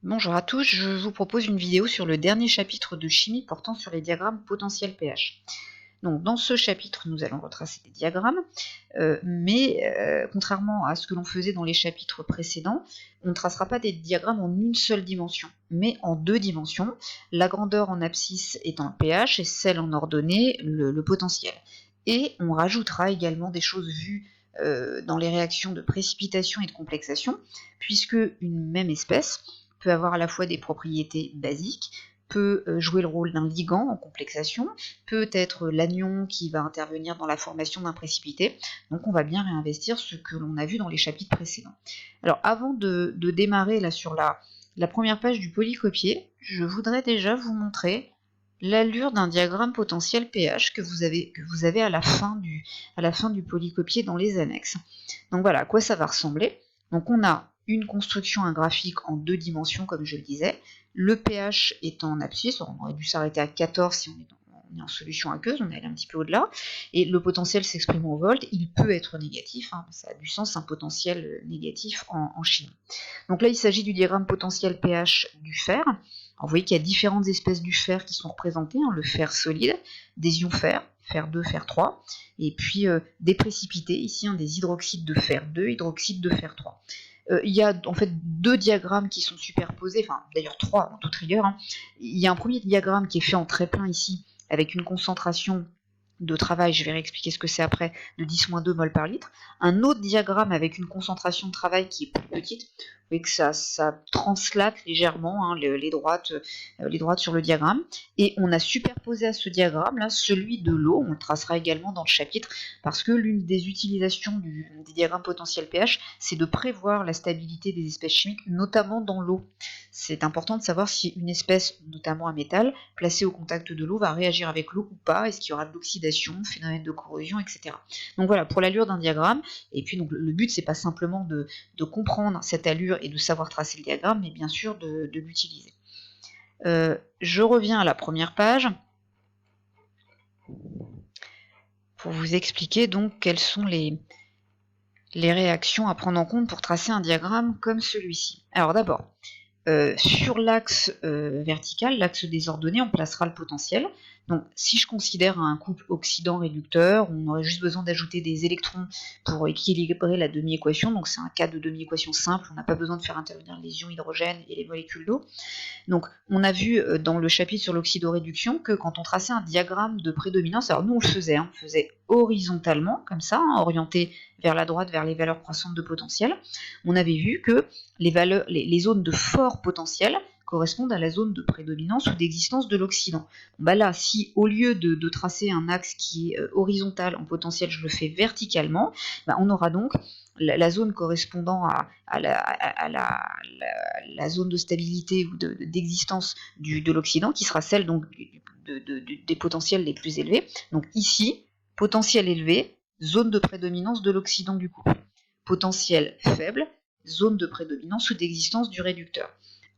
Bonjour à tous, je vous propose une vidéo sur le dernier chapitre de chimie portant sur les diagrammes potentiels pH. Donc dans ce chapitre, nous allons retracer des diagrammes, mais contrairement à ce que l'on faisait dans les chapitres précédents, on ne tracera pas des diagrammes en une seule dimension, mais en deux dimensions, la grandeur en abscisse étant le pH et celle en ordonnée, le potentiel. Et on rajoutera également des choses vues dans les réactions de précipitation et de complexation, puisque une même espèce peut avoir à la fois des propriétés basiques, peut jouer le rôle d'un ligand en complexation, peut être l'anion qui va intervenir dans la formation d'un précipité. Donc on va bien réinvestir ce que l'on a vu dans les chapitres précédents. Alors avant de démarrer là sur la première page du polycopier, je voudrais déjà vous montrer l'allure d'un diagramme potentiel pH que vous avez à la fin du polycopier dans les annexes. Donc voilà à quoi ça va ressembler. Donc on a une construction, un graphique en deux dimensions, comme je le disais. Le pH est en abscisse, on aurait dû s'arrêter à 14 si on est en solution aqueuse, on est allé un petit peu au-delà. Et le potentiel s'exprime en volts, il peut être négatif, hein, ça a du sens, un potentiel négatif en chimie. Donc là, il s'agit du diagramme potentiel pH du fer. Alors, vous voyez qu'il y a différentes espèces du fer qui sont représentées, hein, le fer solide, des ions fer, fer 2, fer 3, et puis des précipités, ici, hein, des hydroxydes de fer 2, hydroxydes de fer 3. Il y a en fait deux diagrammes qui sont superposés, enfin d'ailleurs trois en toute rigueur. Hein. Il y a un premier diagramme qui est fait en très plein ici, avec une concentration de travail, je vais réexpliquer ce que c'est après, de 10-2 mol par litre. Un autre diagramme avec une concentration de travail qui est plus petite, vous voyez que ça translate légèrement, hein, les droites sur le diagramme. Et on a superposé à ce diagramme là celui de l'eau, on le tracera également dans le chapitre, parce que l'une des utilisations des diagrammes potentiels pH, c'est de prévoir la stabilité des espèces chimiques, notamment dans l'eau. C'est important de savoir si une espèce, notamment un métal, placé au contact de l'eau, va réagir avec l'eau ou pas, est-ce qu'il y aura de l'oxydation, phénomène de corrosion, etc. Donc voilà, pour l'allure d'un diagramme, et puis donc le but c'est pas simplement de comprendre cette allure et de savoir tracer le diagramme, mais bien sûr de l'utiliser. Je reviens à la première page pour vous expliquer donc quelles sont les réactions à prendre en compte pour tracer un diagramme comme celui-ci. Alors d'abord, sur l'axe vertical, l'axe des ordonnées, on placera le potentiel. Donc si je considère un couple oxydant-réducteur, on aurait juste besoin d'ajouter des électrons pour équilibrer la demi-équation. Donc c'est un cas de demi-équation simple, on n'a pas besoin de faire intervenir les ions hydrogène et les molécules d'eau. Donc on a vu dans le chapitre sur l'oxydoréduction que quand on traçait un diagramme de prédominance, alors nous on le faisait, on le faisait horizontalement, comme ça, hein, orienté vers la droite, vers les valeurs croissantes de potentiel, on avait vu que les zones de fort potentiel correspondent à la zone de prédominance ou d'existence de l'oxydant. Bah là, si au lieu de tracer un axe qui est horizontal en potentiel, je le fais verticalement, bah on aura donc la zone correspondant à la zone de stabilité ou d'existence de l'oxydant, qui sera celle donc des potentiels les plus élevés. Donc ici, potentiel élevé, zone de prédominance de l'oxydant du couple. Potentiel faible, zone de prédominance ou d'existence du réducteur.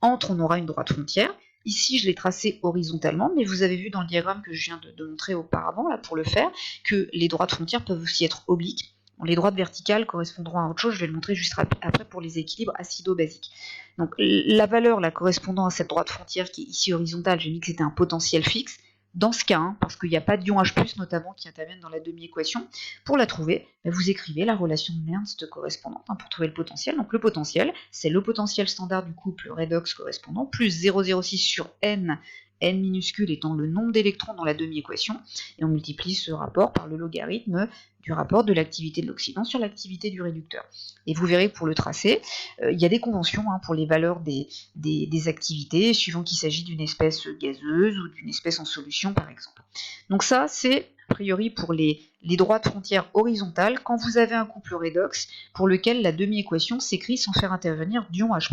Entre, on aura une droite frontière. Ici, je l'ai tracé horizontalement, mais vous avez vu dans le diagramme que je viens de montrer auparavant, là, pour le faire, que les droites frontières peuvent aussi être obliques. Les droites verticales correspondront à autre chose, je vais le montrer juste après pour les équilibres acido-basiques. Donc la valeur là, correspondant à cette droite frontière qui est ici horizontale, j'ai mis que c'était un potentiel fixe. Dans ce cas, hein, parce qu'il n'y a pas d'ion H+, notamment, qui interviennent dans la demi-équation, pour la trouver, vous écrivez la relation de Nernst correspondante pour trouver le potentiel. Donc le potentiel, c'est le potentiel standard du couple redox correspondant, plus 0,06 sur n, n minuscule étant le nombre d'électrons dans la demi-équation, et on multiplie ce rapport par le logarithme du rapport de l'activité de l'oxydant sur l'activité du réducteur. Et vous verrez pour le tracé, il y a des conventions pour les valeurs des activités, suivant qu'il s'agit d'une espèce gazeuse ou d'une espèce en solution par exemple. Donc ça, c'est a priori pour les droites frontières horizontales, quand vous avez un couple redox pour lequel la demi-équation s'écrit sans faire intervenir d'ion H+,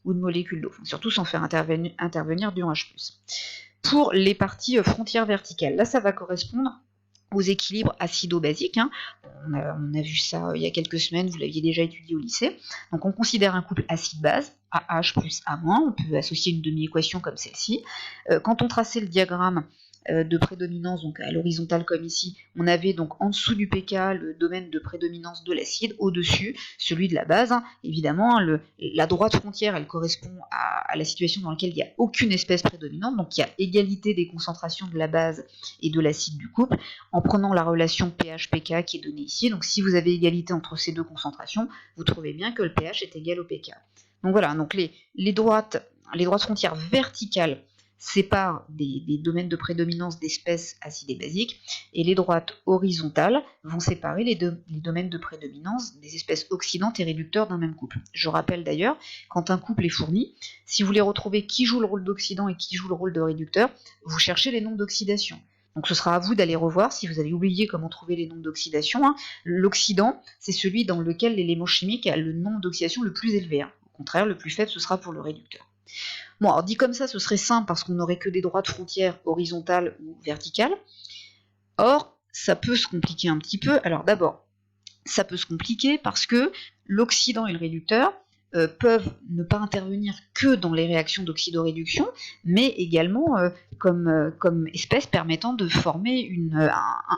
ou de molécules d'eau, enfin, surtout sans faire intervenir d'ion H+. Pour les parties frontières verticales, là ça va correspondre aux équilibres acido-basiques. Hein. On a vu ça il y a quelques semaines, vous l'aviez déjà étudié au lycée. Donc on considère un couple acide-base, AH plus A-, on peut associer une demi-équation comme celle-ci. Quand on traçait le diagramme de prédominance, donc à l'horizontale comme ici, on avait donc en dessous du pK le domaine de prédominance de l'acide, au-dessus celui de la base. Évidemment, la droite frontière, elle correspond à la situation dans laquelle il n'y a aucune espèce prédominante, donc il y a égalité des concentrations de la base et de l'acide du couple, en prenant la relation pH-pK qui est donnée ici. Donc si vous avez égalité entre ces deux concentrations, vous trouvez bien que le pH est égal au pK. Donc voilà, donc les droites frontières verticales séparent des domaines de prédominance d'espèces acides et basiques, et les droites horizontales vont séparer les domaines de prédominance des espèces oxydantes et réducteurs d'un même couple. Je rappelle d'ailleurs, quand un couple est fourni, si vous voulez retrouver qui joue le rôle d'oxydant et qui joue le rôle de réducteur, vous cherchez les nombres d'oxydation. Donc ce sera à vous d'aller revoir si vous avez oublié comment trouver les nombres d'oxydation. L'oxydant, c'est celui dans lequel l'élément chimique a le nombre d'oxydation le plus élevé. Au contraire, le plus faible, ce sera pour le réducteur. Bon, alors dit comme ça, ce serait simple parce qu'on n'aurait que des droites frontières horizontales ou verticales. Or, ça peut se compliquer un petit peu. Alors d'abord, ça peut se compliquer parce que l'oxydant et le réducteur peuvent ne pas intervenir que dans les réactions d'oxydoréduction, mais également comme espèce permettant de former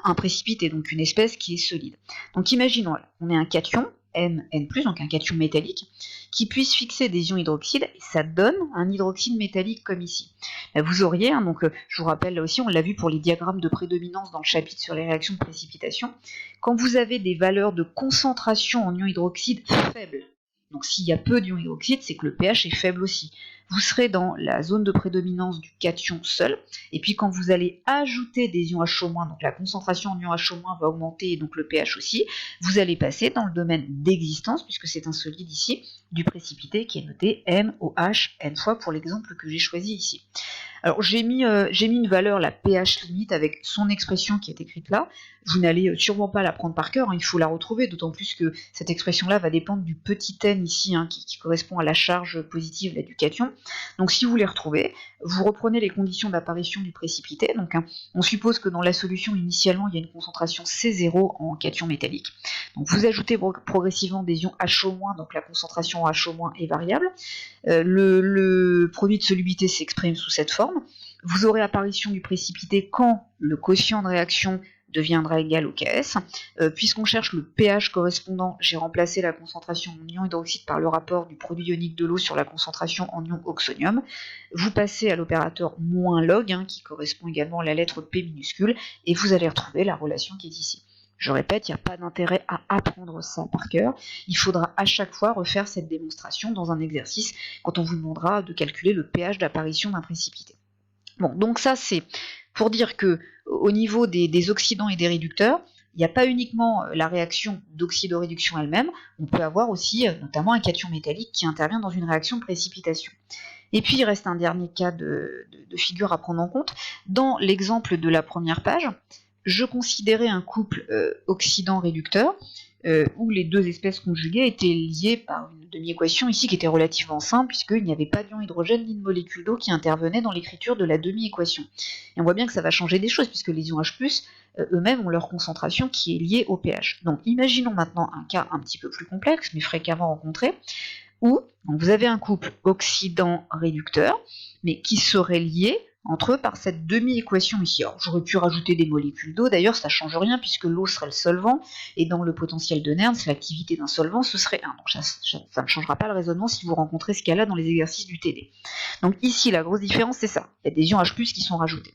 un précipité, donc une espèce qui est solide. Donc imaginons, on est un cation, N, donc un cation métallique, qui puisse fixer des ions hydroxydes, et ça donne un hydroxyde métallique comme ici. Là, vous auriez, donc je vous rappelle là aussi, on l'a vu pour les diagrammes de prédominance dans le chapitre sur les réactions de précipitation, quand vous avez des valeurs de concentration en ions hydroxydes faibles, donc s'il y a peu d'ions hydroxydes, c'est que le pH est faible aussi. Vous serez dans la zone de prédominance du cation seul, et puis quand vous allez ajouter des ions HO-, donc la concentration en ions HO- va augmenter, et donc le pH aussi, vous allez passer dans le domaine d'existence, puisque c'est un solide ici, du précipité qui est noté NOH n fois pour l'exemple que j'ai choisi ici. Alors j'ai mis une valeur, la pH limite, avec son expression qui est écrite là. Vous n'allez sûrement pas la prendre par cœur, il faut la retrouver, d'autant plus que cette expression-là va dépendre du petit n ici, qui correspond à la charge positive là, du cation. Donc si vous les retrouvez, vous reprenez les conditions d'apparition du précipité. Donc on suppose que dans la solution, initialement, il y a une concentration C0 en cation métallique. Donc vous ajoutez progressivement des ions HO-, donc la concentration HO- est variable. Le produit de solubilité s'exprime sous cette forme. Vous aurez apparition du précipité quand le quotient de réaction deviendra égal au Ks. Puisqu'on cherche le pH correspondant, j'ai remplacé la concentration en ion hydroxyde par le rapport du produit ionique de l'eau sur la concentration en ion oxonium. Vous passez à l'opérateur -log, qui correspond également à la lettre P minuscule, et vous allez retrouver la relation qui est ici. Je répète, il n'y a pas d'intérêt à apprendre ça par cœur. Il faudra à chaque fois refaire cette démonstration dans un exercice quand on vous demandera de calculer le pH d'apparition d'un précipité. Bon, donc ça c'est pour dire que au niveau des oxydants et des réducteurs, il n'y a pas uniquement la réaction d'oxydoréduction elle-même, on peut avoir aussi notamment un cation métallique qui intervient dans une réaction de précipitation. Et puis il reste un dernier cas de figure à prendre en compte. Dans l'exemple de la première page, je considérais un couple oxydant-réducteur où les deux espèces conjuguées étaient liées par une demi-équation ici qui était relativement simple puisqu'il n'y avait pas d'ion hydrogène ni de molécule d'eau qui intervenait dans l'écriture de la demi-équation. Et on voit bien que ça va changer des choses puisque les ions H+, eux-mêmes ont leur concentration qui est liée au pH. Donc imaginons maintenant un cas un petit peu plus complexe mais fréquemment rencontré où donc, vous avez un couple oxydant-réducteur mais qui serait lié entre eux par cette demi-équation ici. Alors j'aurais pu rajouter des molécules d'eau, d'ailleurs ça ne change rien puisque l'eau serait le solvant, et dans le potentiel de Nernst, l'activité d'un solvant ce serait 1. Donc ça ne changera pas le raisonnement si vous rencontrez ce cas-là dans les exercices du TD. Donc ici la grosse différence c'est ça, il y a des ions H+, qui sont rajoutés.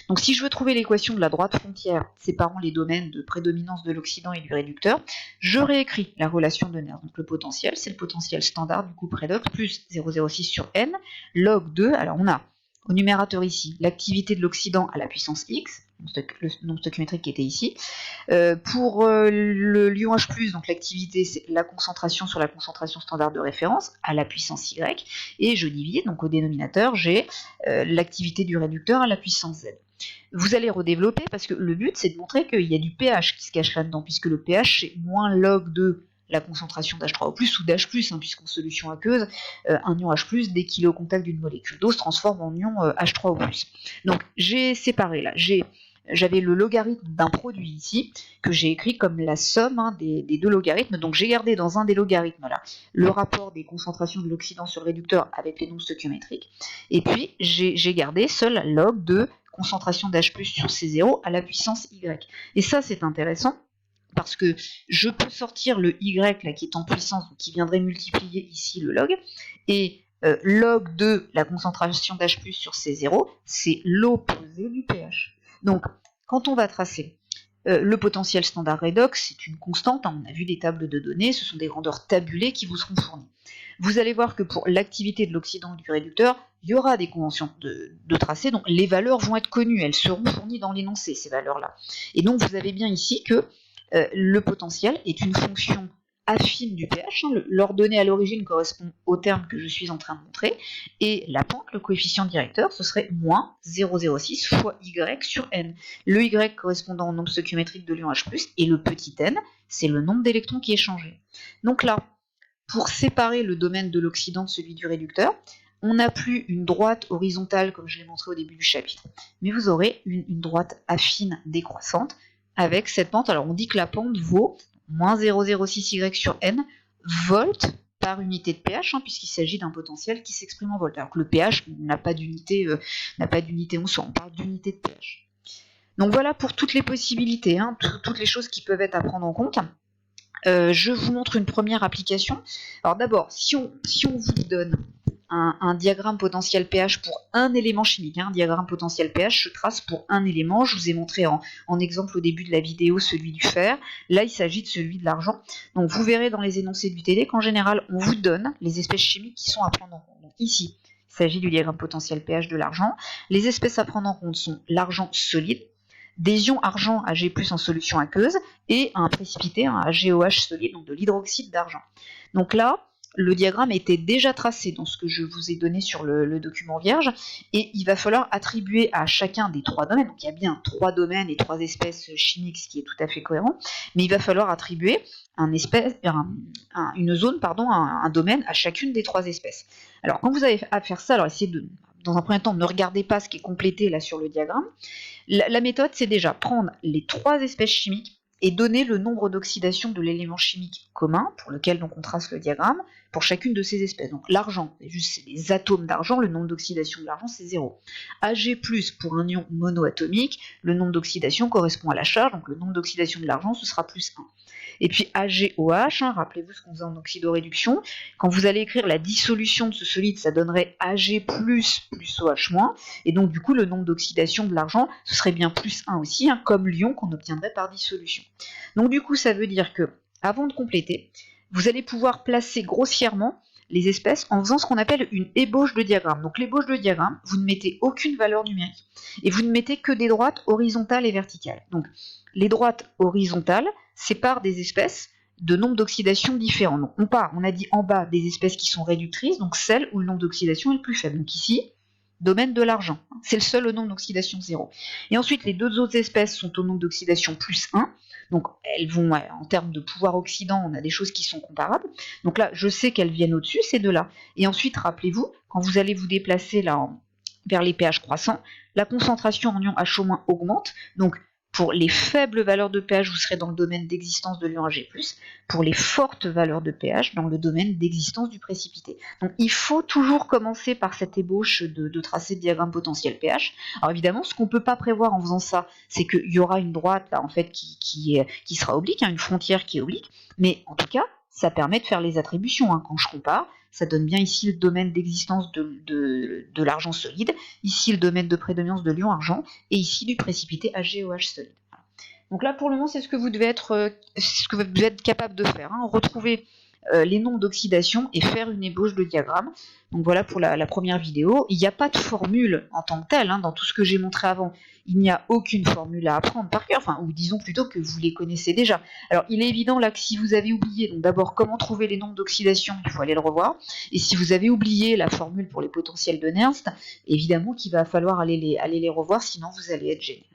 Donc si je veux trouver l'équation de la droite frontière séparant les domaines de prédominance de l'oxydant et du réducteur, je réécris la relation de Nernst. Donc le potentiel, c'est le potentiel standard du couple redox plus 0,06 sur N, log 2, alors on a au numérateur ici, l'activité de l'oxydant à la puissance x, le nombre stoichiométrique qui était ici. Pour l'ion H+, donc l'activité, c'est la concentration sur la concentration standard de référence à la puissance y, et je divise, donc au dénominateur, j'ai l'activité du réducteur à la puissance z. Vous allez redévelopper parce que le but, c'est de montrer qu'il y a du pH qui se cache là-dedans, puisque le pH, c'est moins log de la concentration d'H3O+, ou d'H+, puisqu'en solution aqueuse, un ion H+, dès qu'il est au contact d'une molécule d'eau, se transforme en ion H3O+. Donc j'ai séparé là, j'avais le logarithme d'un produit ici, que j'ai écrit comme la somme des deux logarithmes, donc j'ai gardé dans un des logarithmes là, le rapport des concentrations de l'oxydant sur le réducteur avec les nombres stoichiométriques, et puis j'ai gardé seul log de concentration d'H+ sur C0 à la puissance Y. Et ça, c'est intéressant, parce que je peux sortir le Y là, qui est en puissance, donc qui viendrait multiplier ici le log, et log de la concentration d'H+ sur C0, c'est l'opposé du pH. Donc, quand on va tracer le potentiel standard redox, c'est une constante, hein, on a vu des tables de données, ce sont des grandeurs tabulées qui vous seront fournies. Vous allez voir que pour l'activité de l'oxydant du réducteur, il y aura des conventions de tracé, donc les valeurs vont être connues, elles seront fournies dans l'énoncé, ces valeurs-là. Et donc vous avez bien ici que le potentiel est une fonction affine du pH, hein, l'ordonnée à l'origine correspond au terme que je suis en train de montrer, et la pente, le coefficient directeur, ce serait moins 0,06 fois Y sur N. Le Y correspondant au nombre stoichiométrique de l'ion H+, et le petit n, c'est le nombre d'électrons qui est changé. Donc là, pour séparer le domaine de l'oxydant de celui du réducteur, on n'a plus une droite horizontale comme je l'ai montré au début du chapitre, mais vous aurez une droite affine décroissante avec cette pente. Alors on dit que la pente vaut moins 0,06 Y sur N volts par unité de pH, hein, puisqu'il s'agit d'un potentiel qui s'exprime en volts. Alors que le pH n'a pas d'unité en soi, on parle d'unité de pH. Donc voilà pour toutes les possibilités, hein, toutes les choses qui peuvent être à prendre en compte. Je vous montre une première application. Alors d'abord, si on vous donne un diagramme potentiel pH pour un élément chimique, un diagramme potentiel pH se trace pour un élément. Je vous ai montré en exemple au début de la vidéo celui du fer. Là, il s'agit de celui de l'argent. Donc vous verrez dans les énoncés du TD qu'en général, on vous donne les espèces chimiques qui sont à prendre en compte. Donc ici, il s'agit du diagramme potentiel pH de l'argent. Les espèces à prendre en compte sont l'argent solide, des ions argent Ag+ en solution aqueuse et un précipité, un AgOH solide, donc de l'hydroxyde d'argent. Donc là, le diagramme était déjà tracé dans ce que je vous ai donné sur le document vierge, et il va falloir attribuer à chacun des trois domaines, donc il y a bien 3 domaines et 3 espèces chimiques, ce qui est tout à fait cohérent, mais il va falloir attribuer une zone, un domaine à chacune des 3 espèces. Alors quand vous avez à faire ça, alors essayez de, dans un premier temps, ne regardez pas ce qui est complété là sur le diagramme. La méthode, c'est déjà prendre les 3 espèces chimiques et donner le nombre d'oxydation de l'élément chimique commun, pour lequel donc on trace le diagramme, pour chacune de ces espèces. Donc l'argent, c'est les atomes d'argent, le nombre d'oxydation de l'argent c'est 0. Ag+, pour un ion monoatomique, le nombre d'oxydation correspond à la charge, donc le nombre d'oxydation de l'argent ce sera plus 1. Et puis AgOH, rappelez-vous ce qu'on faisait en oxydoréduction, quand vous allez écrire la dissolution de ce solide, ça donnerait Ag+ plus OH-, et donc du coup le nombre d'oxydation de l'argent, ce serait bien plus 1 aussi, comme l'ion qu'on obtiendrait par dissolution. Donc du coup ça veut dire que, avant de compléter, vous allez pouvoir placer grossièrement les espèces en faisant ce qu'on appelle une ébauche de diagramme. Donc l'ébauche de diagramme, vous ne mettez aucune valeur numérique, et vous ne mettez que des droites horizontales et verticales. Donc les droites horizontales séparent des espèces de nombres d'oxydation différents. Donc on a dit en bas des espèces qui sont réductrices, donc celles où le nombre d'oxydation est le plus faible. Donc ici, domaine de l'argent, c'est le seul au nombre d'oxydation 0. Et ensuite les deux autres espèces sont au nombre d'oxydation plus 1, donc elles vont, en termes de pouvoir oxydant, on a des choses qui sont comparables. Donc là, je sais qu'elles viennent au-dessus, ces deux-là. Et ensuite, rappelez-vous, quand vous allez vous déplacer là vers les pH croissants, la concentration en ion HO- augmente. Donc pour les faibles valeurs de pH, vous serez dans le domaine d'existence de l'ion Ag+. Pour les fortes valeurs de pH, dans le domaine d'existence du précipité. Donc il faut toujours commencer par cette ébauche de tracé de diagramme potentiel pH. Alors évidemment, ce qu'on ne peut pas prévoir en faisant ça, c'est qu'il y aura une droite là en fait qui sera oblique, une frontière qui est oblique, mais en tout cas, ça permet de faire les attributions. Quand je compare, ça donne bien ici le domaine d'existence de l'argent solide, ici le domaine de prédominance de l'ion argent, et ici du précipité AgOH solide. Voilà. Donc là, pour le moment, c'est ce que vous devez être capable de faire. Retrouver les nombres d'oxydation et faire une ébauche de diagramme. Donc voilà pour la première vidéo. Il n'y a pas de formule en tant que telle, dans tout ce que j'ai montré avant. Il n'y a aucune formule à apprendre par cœur, ou disons plutôt que vous les connaissez déjà. Alors il est évident là que si vous avez oublié, donc d'abord comment trouver les nombres d'oxydation, il faut aller le revoir. Et si vous avez oublié la formule pour les potentiels de Nernst, évidemment qu'il va falloir aller les revoir, sinon vous allez être gêné.